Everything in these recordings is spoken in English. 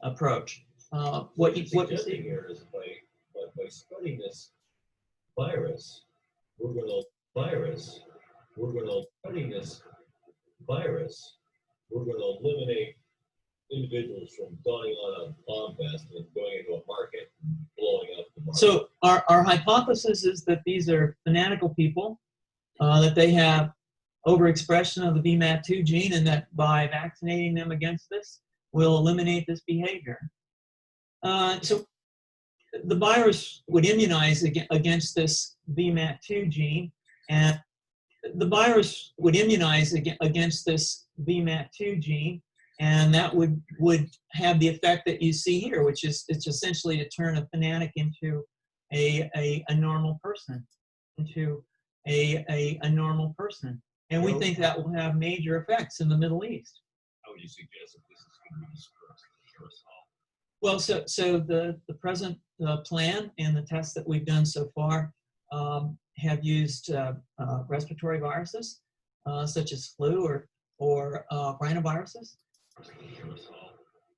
approach. What you see here is by spreading this virus, we're going to eliminate individuals from going on a bomb vest and going into a market, blowing up the market. So our hypothesis is that these are fanatical people, that they have overexpression of the VMAT2 gene, and that by vaccinating them against this, we'll eliminate this behavior. So the virus would immunize against this VMAT2 gene, and the virus would immunize against this VMAT2 gene, and that would have the effect that you see here, which is it's essentially to turn a fanatic into a normal person, a normal person. And we think that will have major effects in the Middle East. How would you suggest that this is going to be dispersed? Well, so the present plan and the tests that we've done so far have used respiratory viruses such as flu or rhinoviruses.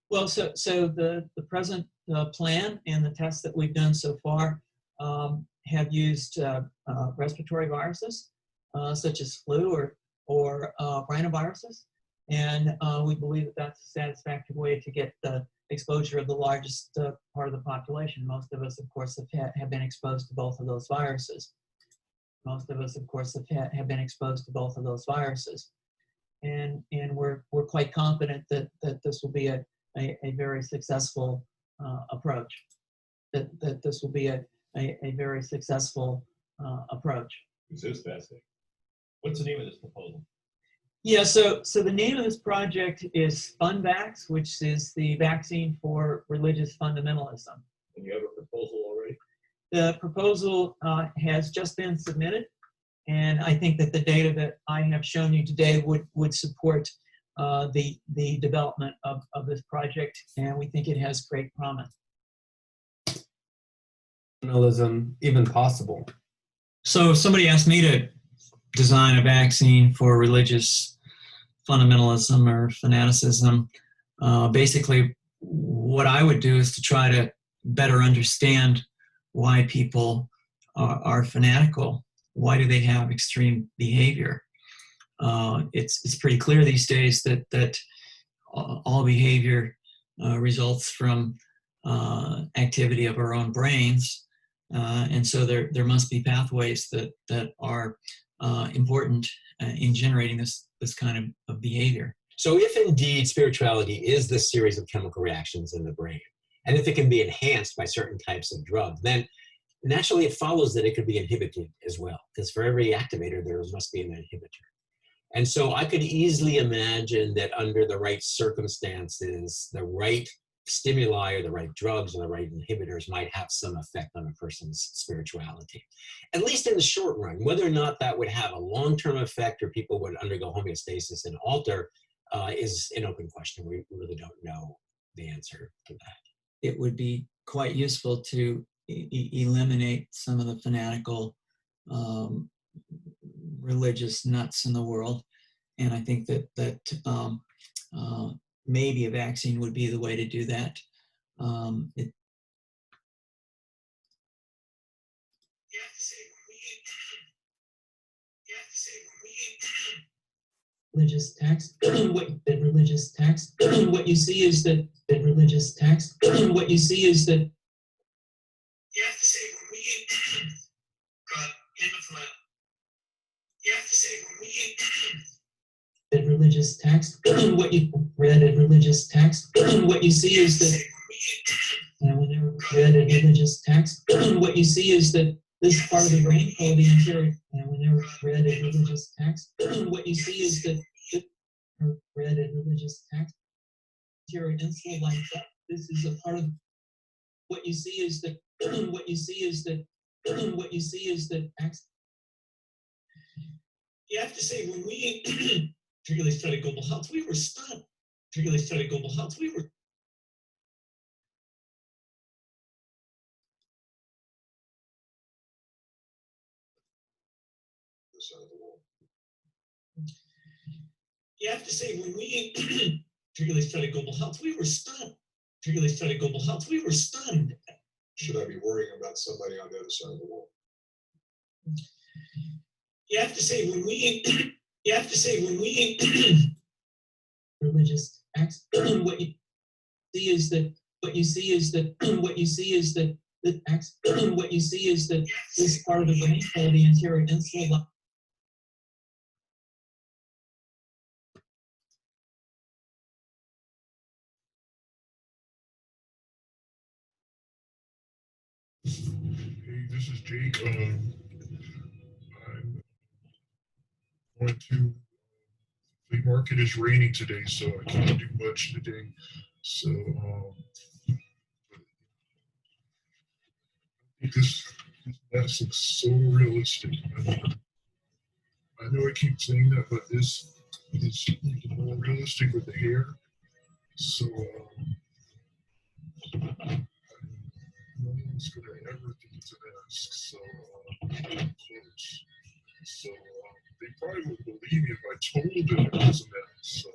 Well, so the present plan and the tests that we've done so far have used respiratory viruses such as flu or rhinoviruses, and we believe that that's a satisfactory way to get the exposure of the largest part of the population. Most of us, of course, have been exposed to both of those viruses. And we're quite confident that this will be a very successful approach. That this will be a very successful approach. This is fascinating. What's the name of this proposal? Yeah, so the name of this project is FunVax, which is the vaccine for religious fundamentalism. And you have a proposal already? The proposal has just been submitted, and I think that the data that I have shown you today would support the development of this project, and we think it has great promise. Fundamentalism even possible? So somebody asked me to design a vaccine for religious fundamentalism or fanaticism. Basically, what I would do is to try to better understand why people are fanatical. Why do they have extreme behavior? It's pretty clear these days that all behavior results from activity of our own brains, and so there must be pathways that are important in generating this kind of behavior. So if indeed spirituality is this series of chemical reactions in the brain, and if it can be enhanced by certain types of drugs, then naturally it follows that it could be inhibited as well, because for every activator there must be an inhibitor. And so I could easily imagine that under the right circumstances, the right stimuli or the right drugs or the right inhibitors might have some effect on a person's spirituality, at least in the short run. Whether or not that would have a long-term effect or people would undergo homeostasis and alter is an open question. We really don't know the answer to that. It would be quite useful to eliminate some of the fanatical religious nuts in the world, and I think that maybe a vaccine would be the way to do that. Religious text, religious text. What you see is that religious text. What you see is that you have to say when we got in the flood. You have to say when we religious text. What you read in religious text. What you see is that whenever read in religious text. What you see is that this part of the brain called the anterior. And whenever read in religious text. What you see is that read in religious text. Anterior insula lines up. This is a part of what you see is that. What you see is that. What you see is that. You have to say when we particularly studied global health, we were stunned. Particularly studied global health, we were. This side of the world. You have to say when we particularly studied global health, we were stunned. particularly study global health, we were stunned. Should I be worrying about somebody on the other side of the wall? You have to say when we religious acts, what you see is that the acts, what you see is that this part of the brain called the anterior insula. Hey, this is Jake. I'm going to. The market is raining today, so I can't do much today. So this mask looks so realistic. I know I keep saying that, but this is even more realistic with the hair. So no one's gonna ever think it's a mask. So close. So they probably would believe me if I told them it was a mask. So.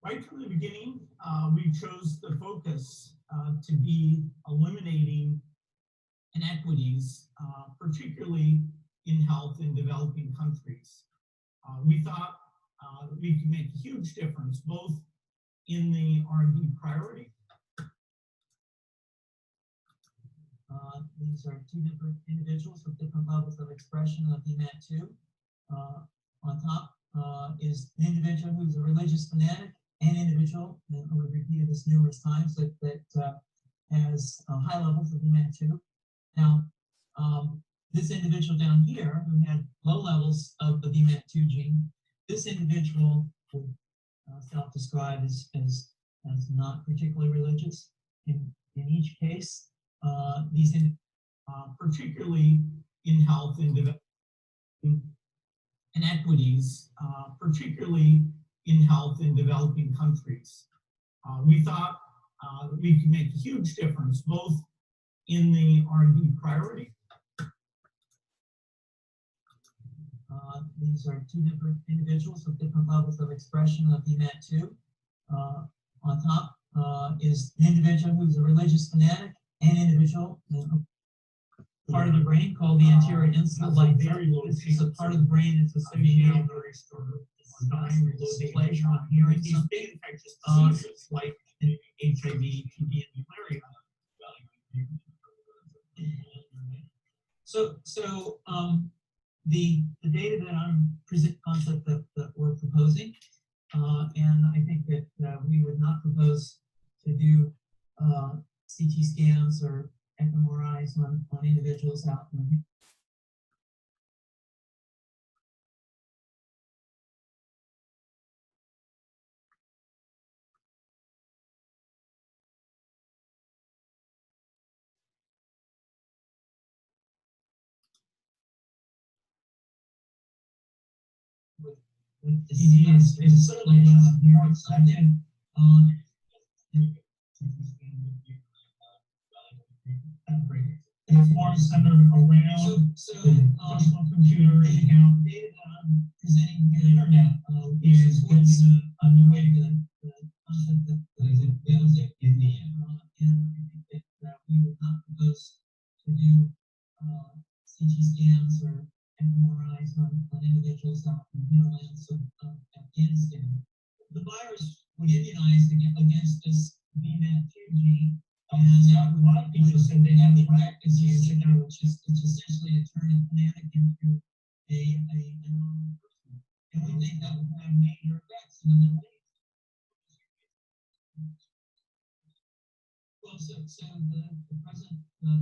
Right from the beginning, we chose the focus to be eliminating inequities, particularly in health in developing countries. We thought that we could make a huge difference, both in the R&D priority. These are two different individuals with different levels of expression of VMAT2. On top is an individual who's a religious fanatic, an individual, and we've repeated this numerous times, that has high levels of VMAT2. Now, this individual down here who had low levels of the VMAT2 gene, this individual would self-describe as not particularly religious. In each case, particularly in health and developing inequities, particularly in health in developing countries. We thought that we could make a huge difference, both in the R&D priority. These are two different individuals with different levels of expression of VMAT2. On top is an individual who's a religious fanatic, an individual, part of the brain called the anterior insula. This is a part of the brain that's associated with pleasure on hearing something, Like HIV, TB, and malaria. So the data that I'm concept that we're proposing, and I think that we would not propose to do CT scans or fMRIs on individuals out in the with disease is certainly more accepted Informed centered around personal computer account. data that I'm presenting here, The internet is what's a new way the concept that is available in the and I think that we would not propose to do CT scans or fMRIs on individuals out in the hinterlands of Afghanistan. The virus would immunize against this VMAT2 gene. a lot of people said they have the practice using it, which is essentially a turn a fanatic into a normal person. And we think that will have major effects in the Middle East. Well, so the present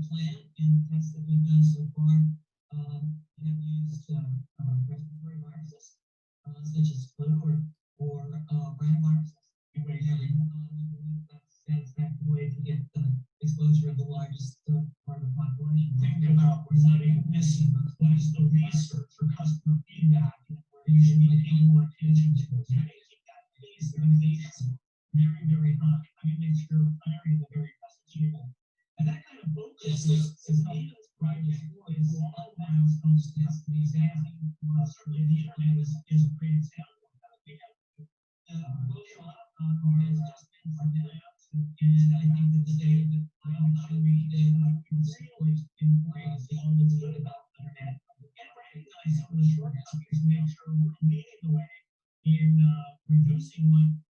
plan and the tests that we've done so far have used respiratory viruses, such as flu or rhinoviruses. We believe that's a satisfactory way to get the exposure of the largest part of the population. Think about what are you missing? What is the research or customer feedback where you should be paying more attention to? How do you keep that pace of innovation very, very high? How do you make sure you're hiring the very best people? And that kind of focus is And I think that today that should be today that we can simply embrace all that's good about the internet and recognize some of the shortcomings, make sure we're leading the way in reducing what